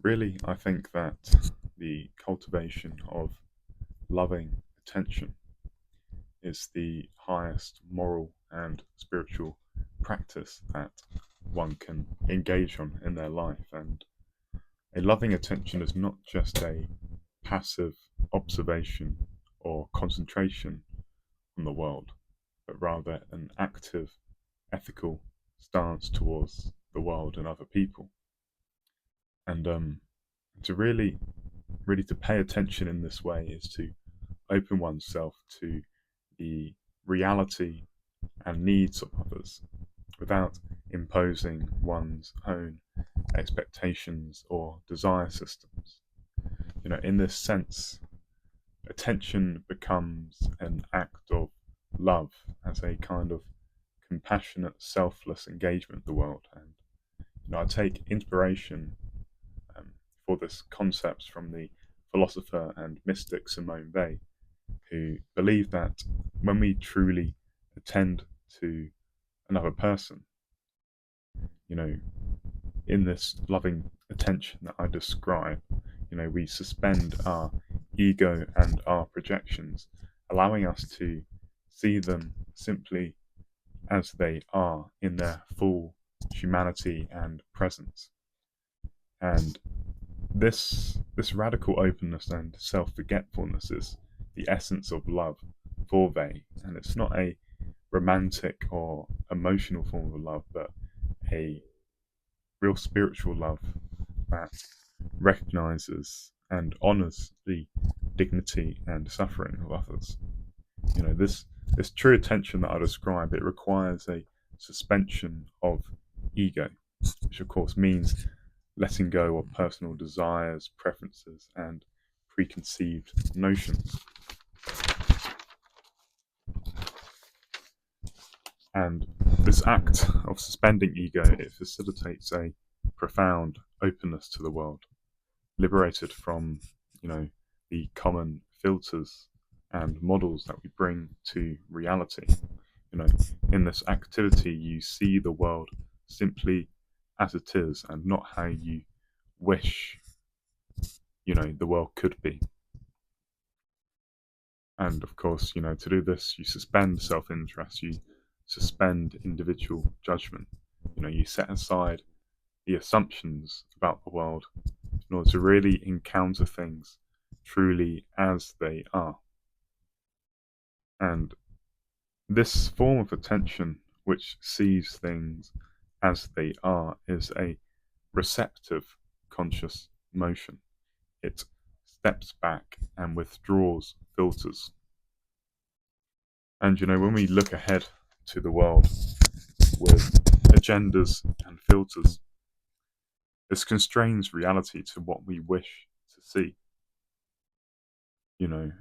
Really, I think that the cultivation of loving attention is the highest moral and spiritual practice that one can engage on in their life. And a loving attention is not just a passive observation or concentration on the world, but rather an active, ethical stance towards the world and other people. And to really to pay attention in this way is to open oneself to the reality and needs of others without imposing one's own expectations or desire systems. In this sense, attention becomes an act of love as a kind of compassionate, selfless engagement with the world. And I take inspiration um, for this concept from the philosopher and mystic Simone Weil, who believed that when we truly attend to another person, you know, in this loving attention that I describe, we suspend our ego and our projections, allowing us to see them simply as they are in their full humanity and presence. And this radical openness and self-forgetfulness is the essence of love for Vey, and it's not a romantic or emotional form of love, but a real spiritual love that recognizes and honors the dignity and suffering of others. This true attention that I describe, it requires a suspension of ego, which of course means letting go of personal desires, preferences, and preconceived notions. And this act of suspending ego, it facilitates a profound openness to the world, liberated from, the common filters and models that we bring to reality. You know, in this activity, you see the world simply as it is and not how you wish, the world could be. And of course, to do this, you suspend self interest, you suspend individual judgment. You set aside the assumptions about the world in order to really encounter things truly as they are. And this form of attention, which sees things as they are, is a receptive conscious motion. It steps back and withdraws filters. And when we look ahead to the world with agendas and filters, this constrains reality to what we wish to see.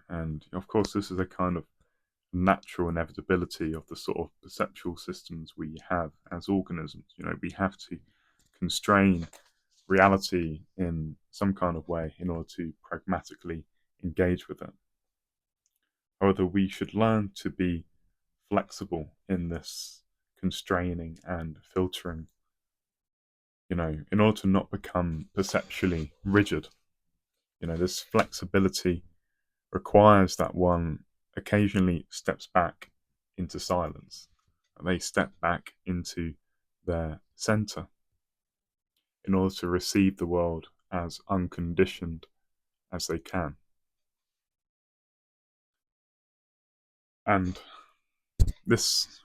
And of course, this is a kind of natural inevitability of the sort of perceptual systems we have as organisms. We have to constrain reality in some kind of way in order to pragmatically engage with it. However, we should learn to be flexible in this constraining and filtering, in order to not become perceptually rigid. This flexibility requires that one occasionally steps back into silence. They step back into their center in order to receive the world as unconditioned as they can. And this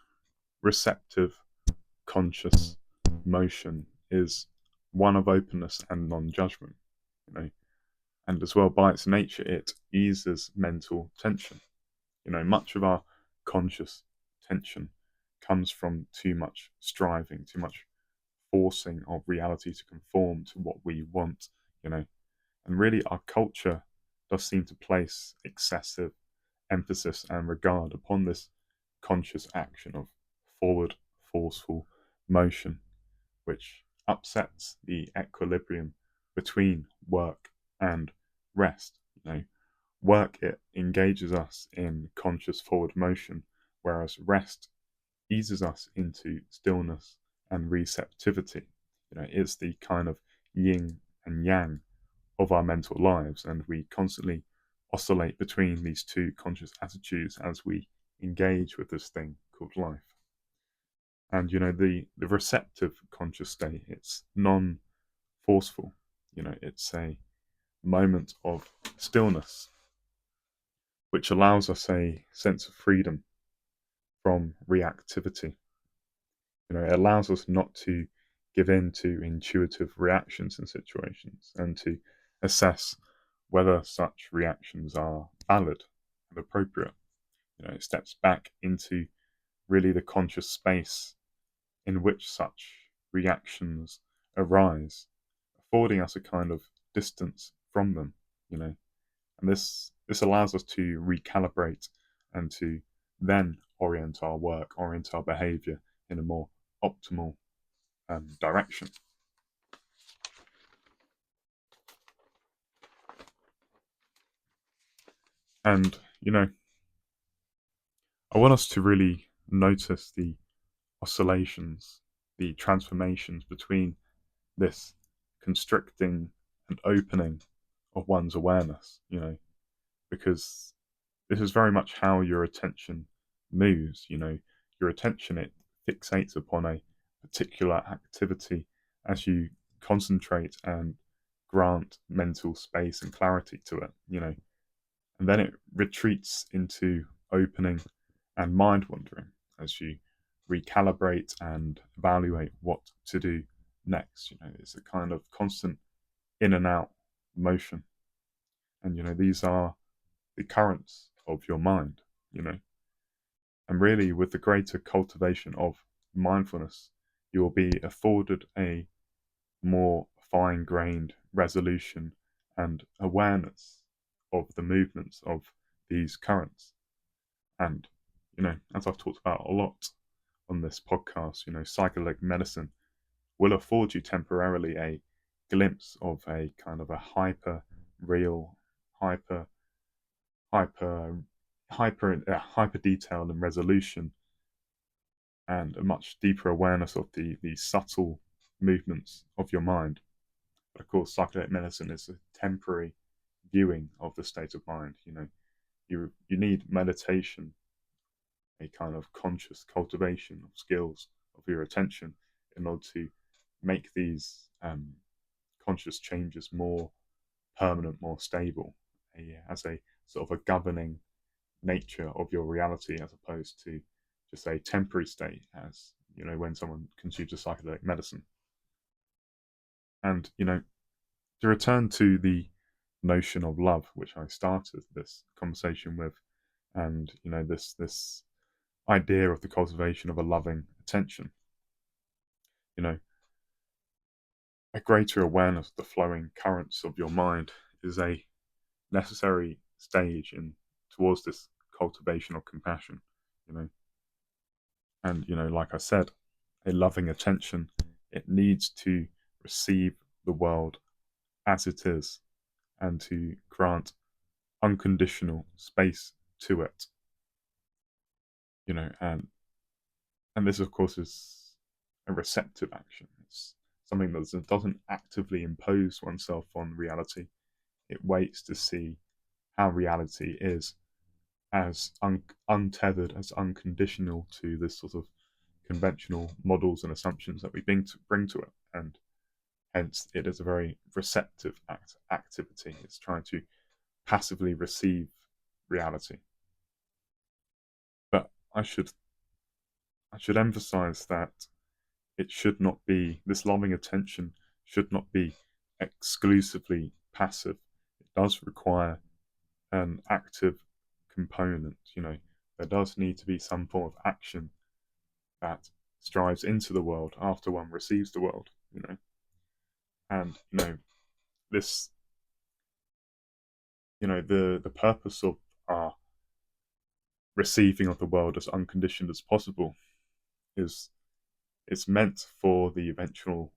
receptive, conscious motion is one of openness and non-judgment, and as well by its nature, it eases mental tension. Much of our conscious tension comes from too much striving, too much forcing of reality to conform to what we want, and really our culture does seem to place excessive emphasis and regard upon this conscious action of forward, forceful motion, which upsets the equilibrium between work and rest. Work, it engages us in conscious forward motion, whereas rest eases us into stillness and receptivity. It's the kind of yin and yang of our mental lives, and we constantly oscillate between these two conscious attitudes as we engage with this thing called life. And the receptive conscious state, it's non-forceful. It's a moment of stillness which allows us a sense of freedom from reactivity. It allows us not to give in to intuitive reactions in situations, and to assess whether such reactions are valid and appropriate. It steps back into really the conscious space in which such reactions arise, affording us a kind of distance from them. And this allows us to recalibrate and to then orient our work, orient our behavior in a more optimal direction. And I want us to really notice the oscillations, the transformations between this constricting and opening of one's awareness, because this is very much how your attention moves. Your attention, it fixates upon a particular activity as you concentrate and grant mental space and clarity to it, and then it retreats into opening and mind wandering as you recalibrate and evaluate what to do next. It's a kind of constant in and out motion. And these are the currents of your mind. And really, with the greater cultivation of mindfulness, you will be afforded a more fine-grained resolution and awareness of the movements of these currents. And as I've talked about a lot on this podcast, psychedelic medicine will afford you temporarily a glimpse of a kind of a hyper real, hyper detailed and resolution, and a much deeper awareness of the subtle movements of your mind. But of course, psychedelic medicine is a temporary viewing of the state of mind. You need meditation, a kind of conscious cultivation of skills of your attention, in order to make these conscious changes more permanent, more stable, as a sort of a governing nature of your reality, as opposed to just a temporary state, as when someone consumes a psychedelic medicine. And to return to the notion of love, which I started this conversation with, and this idea of the cultivation of a loving attention, a greater awareness of the flowing currents of your mind is a necessary stage in towards this cultivation of compassion. And like I said, a loving attention, it needs to receive the world as it is, and to grant unconditional space to it. And this of course is a receptive action. It's something that doesn't actively impose oneself on reality. It waits to see how reality is, as untethered, as unconditional to this sort of conventional models and assumptions that we bring to it. And hence it is a very receptive activity. It's trying to passively receive reality. But I should emphasize that it should not be, this loving attention should not be exclusively passive. It does require an active component. There does need to be some form of action that strives into the world after one receives the world. And this, the purpose of our receiving of the world as unconditioned as possible is, it's meant for the eventual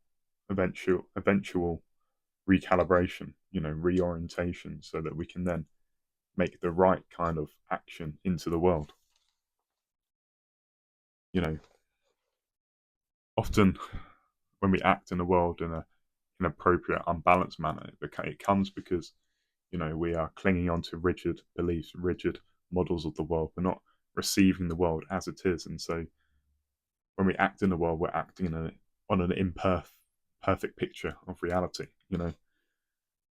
recalibration, reorientation, so that we can then make the right kind of action into the world. Often when we act in the world in inappropriate, unbalanced manner. It comes because, we are clinging on to rigid beliefs, rigid models of the world. We're not receiving the world as it is. And so when we act in the world, we're acting on an imperfect picture of reality.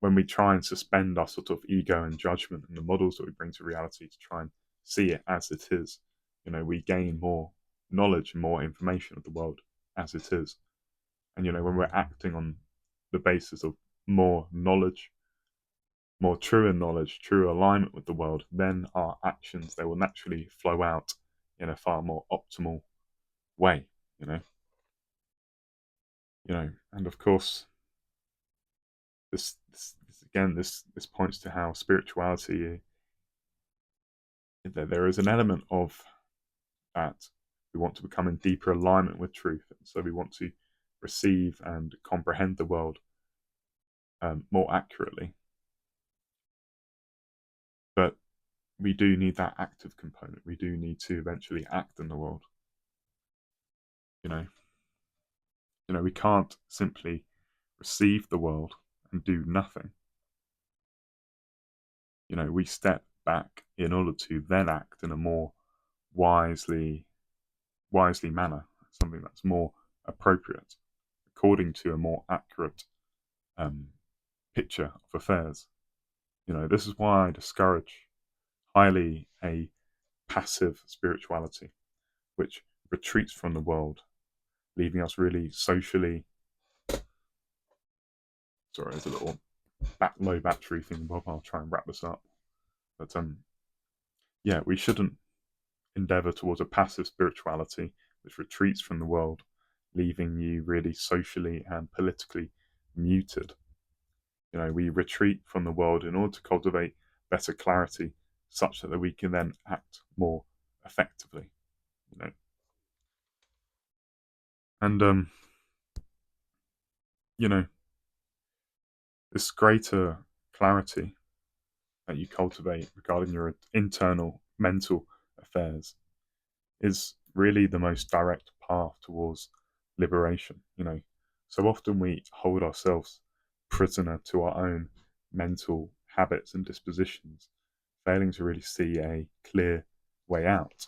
When we try and suspend our sort of ego and judgment and the models that we bring to reality to try and see it as it is, we gain more knowledge and more information of the world as it is. And, when we're acting on the basis of more knowledge, more truer knowledge, truer alignment with the world, then our actions, they will naturally flow out in a far more optimal way, you know. And of course, this again, this points to how spirituality, that there is an element of that we want to become in deeper alignment with truth, and so we want to receive and comprehend the world more accurately. But we do need that active component. We do need to eventually act in the world. We can't simply receive the world and do nothing. We step back in order to then act in a more wisely manner, something that's more appropriate, according to a more accurate picture of affairs. This is why I discourage highly a passive spirituality, which retreats from the world, leaving us really socially. Sorry, there's a little low battery thing, Bob. I'll try and wrap this up. But we shouldn't endeavor towards a passive spirituality which retreats from the world, leaving you really socially and politically muted. We retreat from the world in order to cultivate better clarity, such that we can then act more effectively. And this greater clarity that you cultivate regarding your internal mental affairs is really the most direct path towards liberation. So often we hold ourselves prisoner to our own mental habits and dispositions, failing to really see a clear way out.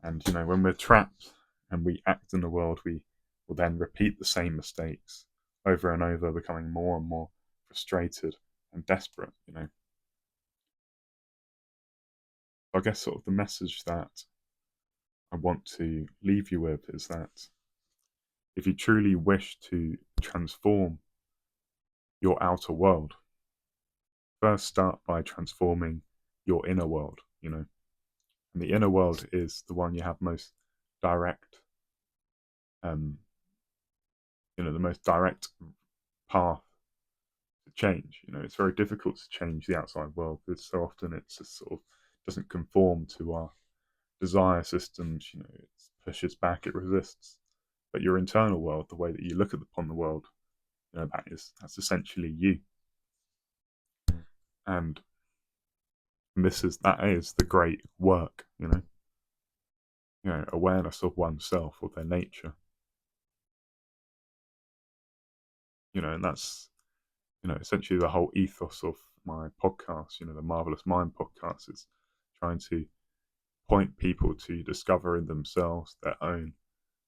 And when we're trapped and we act in the world, we will then repeat the same mistakes over and over, becoming more and more frustrated and desperate. I guess sort of the message that I want to leave you with is that if you truly wish to transform your outer world, first start by transforming your inner world, And the inner world is the one you have most direct, the most direct path to change. It's very difficult to change the outside world because so often it's just sort of doesn't conform to our desire systems. It pushes back, it resists. But your internal world, the way that you look upon the world, that's essentially you. And that is the great work, awareness of oneself or their nature. And that's, essentially the whole ethos of my podcast, the Marvellous Mind Podcast, is trying to point people to discover in themselves their own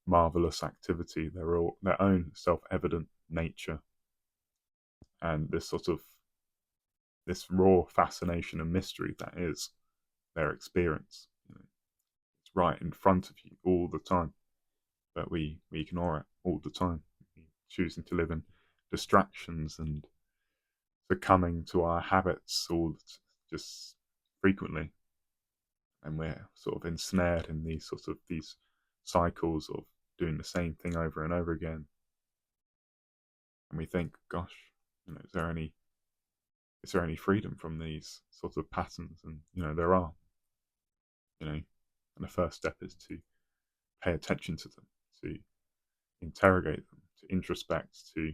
marvelous activity, their own self-evident nature, and this raw fascination and mystery that is their experience. It's right in front of you all the time, but we ignore it all the time, choosing to live in distractions and succumbing to our habits all just frequently, and we're sort of ensnared in these cycles of doing the same thing over and over again. And we think, gosh, is there any freedom from these sorts of patterns? And there are. And the first step is to pay attention to them, to interrogate them, to introspect, to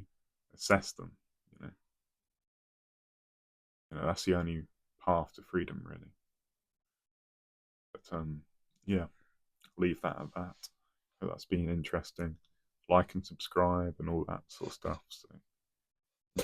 assess them. That's the only path to freedom, really. But leave that at that. Hope that's been interesting. Like and subscribe and all that sort of stuff. So